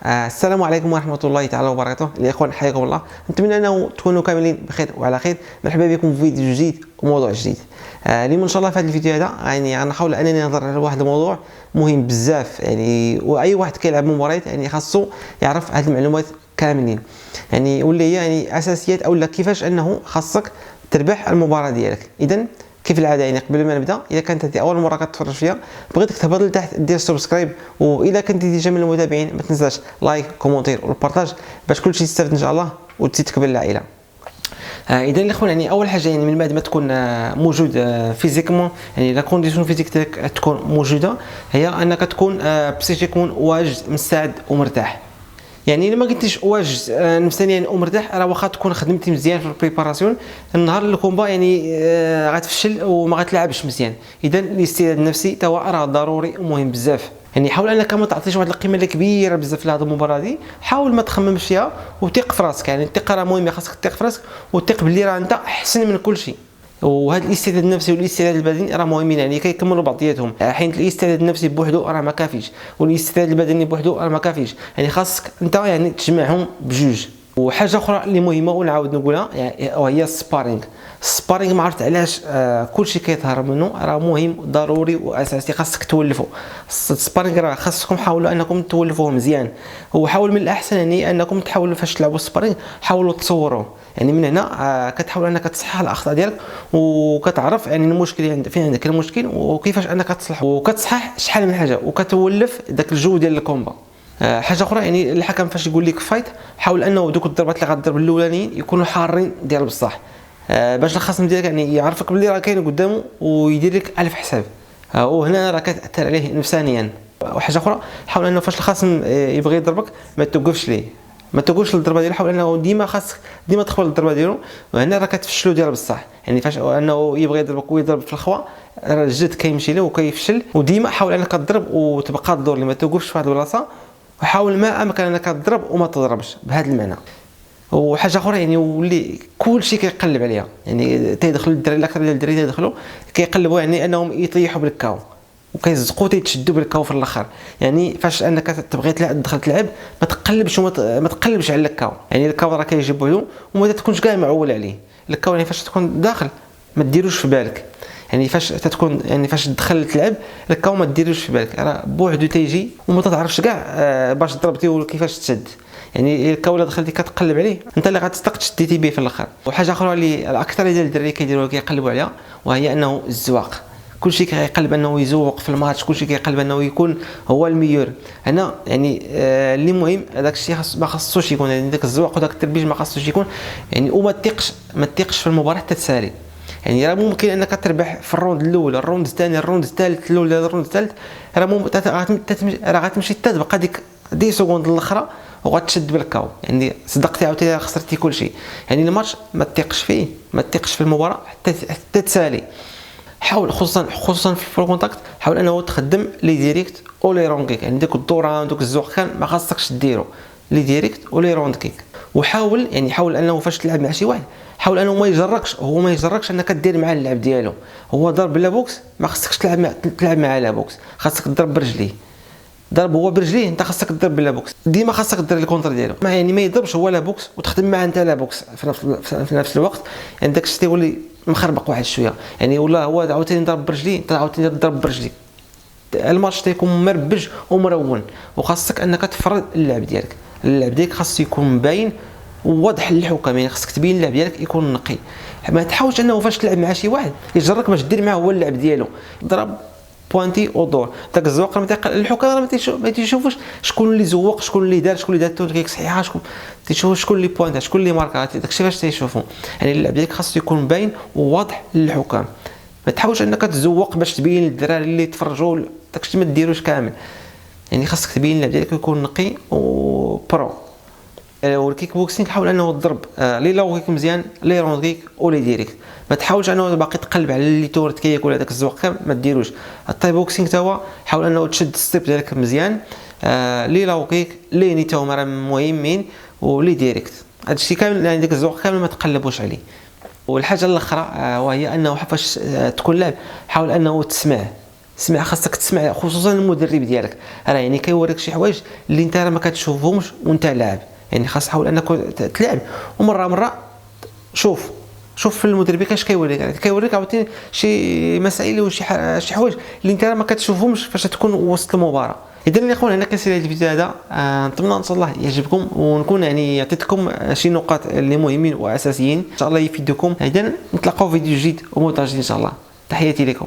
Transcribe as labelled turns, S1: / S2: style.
S1: السلام عليكم ورحمة الله تعالى وبركاته. الإخوان حياكم الله، نتمنى أنه تكونوا كاملين بخير وعلى خير. مرحبا بكم في فيديو جديد وموضوع جديد. اليوم إن شاء الله في هذا الفيديو هذا غنحاول أنني نهضر على واحد الموضوع مهم بزاف، وأي واحد كيلعب مباريات خاصو يعرف هذه المعلومات كاملين، واللي هي أساسيات أو لا كيفاش أنه خاصك تربح المباراة ديالك. إذن كيف العاده قبل ما نبدا، اذا كانت هذه اول مره كتفرج فيا بغيتك تهبط لتحت دير سبسكرايب، واذا كنت ديجا من المتابعين ما تنساش لايك كومونتير والبارطاج باش كلشي يستافد ان شاء الله وتزيد تكبر العائله. اذا الاخوان اول حاجه من بعد ما تكون موجود فيزيكمون، لا كونديسيون فيزيك ديالك تكون موجوده، هي انك تكون بسيكيكمون واجد مستعد ومرتاح. الا ما كنتيش واجد نفسيا ومرتاح، راه واخا تكون خدمتي مزيان في البريباراسيون، النهار الكومبا غتفشل وما غتلعبش مزيان. اذا الاستعداد النفسي تا هو راه ضروري ومهم بزاف. حاول انك ما تعطيش واحد القيمه اللي كبيره بزاف لهذه المباراه دي، حاول ما تخممش فيها وثق في راسك. الثقه راه مهمه، خاصك تثق في راسك وثق باللي راه انت احسن من كل شيء. وهذا الاستعداد النفسي والاستعداد البدني راه مهمين، كيكملوا بعضياتهم. حيت الاستعداد النفسي بوحدو راه ما كافيش، والاستعداد البدني بوحدو راه ما كافيش. خاصك انت تجمعهم بجوج. وحاجه اخرى اللي مهمه ونعاود نقولها وهي السبارينغ ما عرفت علاش كلشي كيظهر منه، راه مهم ضروري واساسي، خاصك تولفوا السبارينغ. راه خاصكم حاولوا انكم تولفوه مزيان، وحاول من الاحسن انكم تحاولوا فاش تلعبوا السبارينغ حاولوا تصوروه. من هنا كتحاول انك تصحح الاخطاء ديالك، وكتعرف المشكل فين عندك المشكل وكيفاش انك تصلحه، وكتصحح شحال من حاجه، وكتولف داك الجو ديال الكومبا. حاجه اخرى الحكم فاش يقول لك فايت، حاول انه دوك الضربات اللي غتضرب الاولانيين يكونوا حارين ديال بصح، باش الخصم ديالك يعرفك بلي راه كاين قدامه ويدير لك 1000 حساب، وهنا راه كتاثر عليه نفسانيا. وحاجه اخرى، حاول انه فاش الخصم يبغي يضربك ما توقفش ليه، ما توقفش للضربه ديالو، حاول انه ديما خاصك ديما تدخل للضربه ديالو، وهنا راه كتفشلو ديال بصح. فاش انه يبغي يضربك ويضرب في الخوا، راه الجد كيمشي له وكيفشل. وديما حاول انك تضرب وتبقى الدور اللي ما توقفش في هذه البلاصه، وحاول ما امكن انك تضرب وما تضربش بهذا المعنى. وحاجه اخرى واللي كلشي كيقلب عليها، تيدخلوا الدراري الاكثر ديال الدراري تيدخلوا كيقلبوا انهم يطيحوا بالكاو وكيزقوا تيتشدوا بالكاو في الاخر. فاش انك تبغي تدخل تلعب ما تقلبش ما تقلبش على الكاو. الكاو راه كيجي بوحدو وما تكونش كاع معول عليه. الكاو فاش تكون داخل ما ديروش في بالك، فاش تكون فاش تدخل تلعب الكاو ما ديروش في بالك، راه بوحدو تيجي وما تعرفش كاع باش ضربتي وكيفاش تشد. الكاو اللي دخلتي كتقلب عليه انت اللي غتصدق تشديتي به في الاخر. وحاجه اخرى اللي الاكثر ديال الدراري كيديروها كيقلبوا عليها، وهي انه الزواق. كلشي كيقلب انه يزوق في الماتش، كلشي كيقلب انه يكون هو الميور. هنا اللي مهم هذاك الشيء ما خاصوش يكون، داك الزواق وداك التربيج ما خاصوش يكون. وما تثقش في المباراه حتى تسالي. راه ممكن انك تربح في الروند الاول، الروند الثاني، الروند الثالث، الاول، الروند الثالث، راه غتمشي حتى تبقى ديك 10 سكوند الاخرى وغتشد بالكاو. صدقتي عاوتاني خسرتي كل شيء. الماتش ما تثقش فيه، ما تثقش في المباراه حتى تسالي. حاول خصوصا في الفول كونتاكت، حاول انه تخدم لي ديريكت او لي رون كيك. داك الدوران دوك الزوق كان ما خاصكش ديرو لي ديريكت او لي رون كيك. وحاول حاول انه فاش تلعب مع شي واحد، حاول انه ما يجركش انك دير مع اللعب ديالو. هو ضرب لا بوكس ما خاصكش تلعب مع لا بوكس، خاصك تضرب برجليه. ضرب هو برجليه، انت خاصك تضرب بلا بوكس، ديما خاصك دير الكونتر ديالو. ما يضربش هو لا بوكس وتخدم معاه انت لا بوكس في نفس الوقت. داك الشيء تيولي مخربق واحد شويه. ولا هو عاوتاني ضرب برجليه، انت عاوتاني تضرب برجليك. الماتش تيكون مربج ومرون، وخاصك انك تفرض اللعب ديالك خاصو يكون باين وواضح للحكام. خاصك تبين اللعب ديالك يكون نقي. ما تحاولش انه فاش تلعب مع شي واحد يجرك باش دير معاه هو اللعب ديالو. ضرب بوانتي ودور داك الزواق. الحكام ما تيشوفوش شكون اللي زوق، شكون اللي دار، شكون اللي دار التونيك صحيحه، تيشوفوا شكون اللي بوانت، شكون اللي ماركا. داكشي فاش تيشوفوا. اللعب ديالك خاصو يكون باين وواضح للحكام. ما تحاولش انك تزوق باش تبين للدراري اللي تفرجوا، داكشي ما ديروش كامل. خاصك تبين اللعب ديالك يكون نقي وبرو. والكيك بوكسينغ حاول انه تضرب لي لو كيك مزيان، لي روند كيك او لي ديريكت. ما تحاولش انه باقي تقلب على اللي تورت كيك ولا داك الزواق ما ديروش. التاي بوكسينغ تا هو حاول انه تشد الستيب ديالك مزيان، لي لو كيك، لي ني تا هما راه مهمين، ولي ديريكت. هادشي كامل داك الزواق كامل ما تقلبوش عليه. والحاجه الاخرى وهي انه فاش تكون لاعب حاول انه تسمع. اسمع، خاصك تسمع خصوصا المدرب ديالك، راه يعني كيوريك شي حوايج اللي انت راه ما كتشوفهمش وانت لاعب. يعني خاص حاول انك تلعب ومره شوف في المدرب كاش كيوريك، يعني كيوريك عاوتاني شي مسائل وشي شي حوايج اللي انت ما كتشوفهمش فاش تكون وسط المباراه. اذا الاخوان هنا كنسالي هذا الفيديو هذا، نتمنى ان شاء الله يعجبكم ونكون يعني عطيتكم شي نقاط اللي مهمين واساسيين ان شاء الله يفيدكم. اذا نتلاقاو في فيديو جديد ومونتاج ان شاء الله. تحياتي لكم.